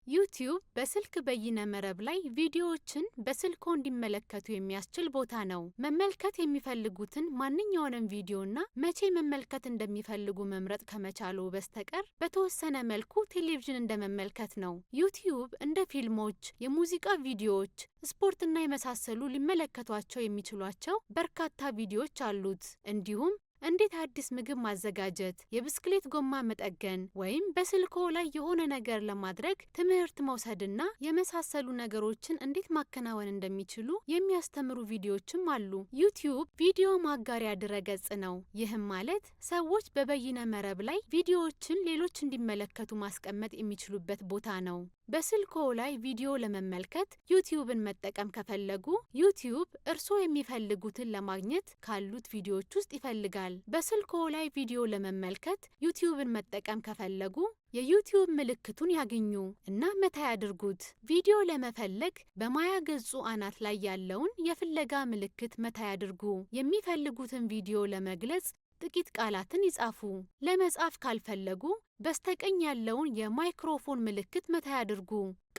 ዩቲዩብ በስልክ በይነ መረብ ላይ ቪዲዮዎችን በስልክዎ እንዲመለከቱ የሚያስችል ቦታ ነው። መመልከት የሚፈልጉትን ማንኛውንም ቪዲዮና መቼ መመልከት እንደሚፈልጉ መምረጥ ከመቻልዎ በስተቀር በተወሰነ መልኩ ቴሌቪዥን እንደመመልከት ነው። ዩቲዩብ እንደ ፊልሞች፣ የሙዚቃ ቪዲዮዎች፣ ስፖርትና የመሳሰሉ ሊመለከቷቸው የሚችሏቸው በርካታ ቪዲዮዎች አሉት። እንዲሁም እንዴት አዲስ ምግብ ማዘጋጀት፣ የብስክሌት ጎማ መጠገን ወይም በስልክዎ ላይ የሆነ ነገር ለማድረግ ትምህርት መውሰድና የመሳሰሉ ነገሮችን እንዴት ማከናወን እንደሚችሉ የሚያስተምሩ ቪዲዮዎችም አሉ። ዩቲዩብ ቪዲዮ ማጋሪያ ድረገጽ ነው። ይህም ማለት ሰዎች በበይነ መረብ ላይ ቪዲዮዎችን ሌሎች እንዲመለከቱ ማስቀመጥ የሚችሉበት ቦታ ነው። በስልክዎ ላይ ቪዲዮ ለመመልከት ዩቲዩብን መጠቀም ከፈለጉ ዩቲዩብ እርስዎ የሚፈልጉትን ለማግኘት ካሉት ቪዲዮዎች ውስጥ ይፈልጋል። በስልክዎ ላይ ቪዲዮ ለመመልከት ዩቲዩብን መጠቀም ከፈለጉ የዩቲዩብ ምልክቱን ያግኙ እና መታ ያድርጉት። ቪዲዮ ለመፈለግ በማያ ገጹ አናት ላይ ያለውን የፍለጋ ምልክት መታ ያድርጉ። የሚፈልጉትን ቪዲዮ ለመግለጽ ጥቂት ቃላትን ይጻፉ። ለመጻፍ ካልፈለጉ በስተቀኝ ያለውን የማይክሮፎን ምልክት መታ ያድርጉ።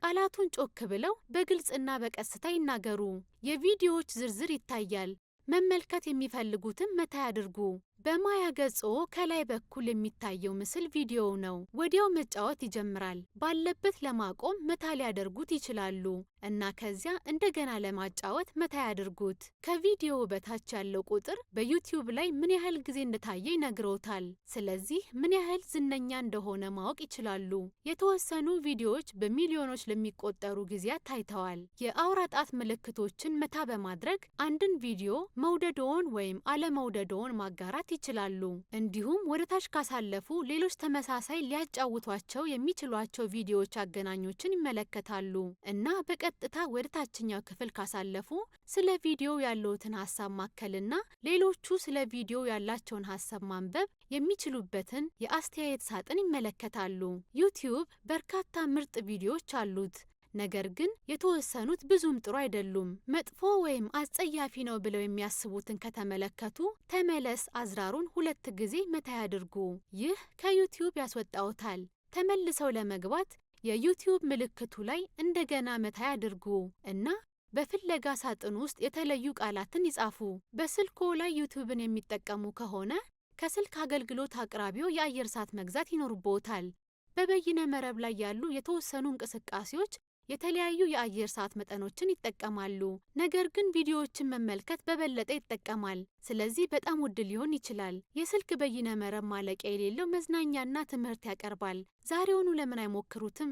ቃላቱን ጮክ ብለው በግልጽና በቀስታ ይናገሩ። የቪዲዮዎች ዝርዝር ይታያል። መመልከት የሚፈልጉትን መታ ያድርጉ። በማያ ገጽዎ ከላይ በኩል የሚታየው ምስል ቪዲዮው ነው። ወዲያው መጫወት ይጀምራል። ባለበት ለማቆም መታ ሊያደርጉት ይችላሉ እና ከዚያ እንደገና ለማጫወት መታ ያድርጉት። ከቪዲዮ በታች ያለው ቁጥር በዩቲዩብ ላይ ምን ያህል ጊዜ እንደታየ ይነግሮታል። ስለዚህ ምን ያህል ዝነኛ እንደሆነ ማወቅ ይችላሉ። የተወሰኑ ቪዲዮዎች በሚሊዮኖች ለሚቆጠሩ ጊዜያት ታይተዋል። የአውራ ጣት ምልክቶችን መታ በማድረግ አንድን ቪዲዮ መውደድዎን ወይም አለመውደድዎን ማጋራት ይችላሉ። እንዲሁም ወደ ታች ካሳለፉ ሌሎች ተመሳሳይ ሊያጫውቷቸው የሚችሏቸው ቪዲዮዎች አገናኞችን ይመለከታሉ እና በቀጥታ ወደ ታችኛው ክፍል ካሳለፉ ስለ ቪዲዮ ያለዎትን ሀሳብ ማከልና ሌሎቹ ስለ ቪዲዮ ያላቸውን ሀሳብ ማንበብ የሚችሉበትን የአስተያየት ሳጥን ይመለከታሉ። ዩቲዩብ በርካታ ምርጥ ቪዲዮዎች አሉት። ነገር ግን የተወሰኑት ብዙም ጥሩ አይደሉም። መጥፎ ወይም አስጸያፊ ነው ብለው የሚያስቡትን ከተመለከቱ ተመለስ አዝራሩን 2 ጊዜ መታ ያድርጉ። ይህ ከዩቲዩብ ያስወጣዎታል። ተመልሰው ለመግባት የዩቲዩብ ምልክቱ ላይ እንደገና መታ ያድርጉ እና በፍለጋ ሳጥን ውስጥ የተለዩ ቃላትን ይጻፉ። በስልክዎ ላይ ዩቲዩብን የሚጠቀሙ ከሆነ ከስልክ አገልግሎት አቅራቢው የአየር ሰዓት መግዛት ይኖርብዎታል። በበይነ መረብ ላይ ያሉ የተወሰኑ እንቅስቃሴዎች የተለያዩ የአየር ሰዓት መጠኖችን ይጠቀማሉ። ነገር ግን ቪዲዮዎችን መመልከት በበለጠ ይጠቀማል። ስለዚህ በጣም ውድ ሊሆን ይችላል። የስልክ በይነ መረብ ማለቂያ የሌለው መዝናኛና ትምህርት ያቀርባል። ዛሬውኑ ለምን አይሞክሩትም?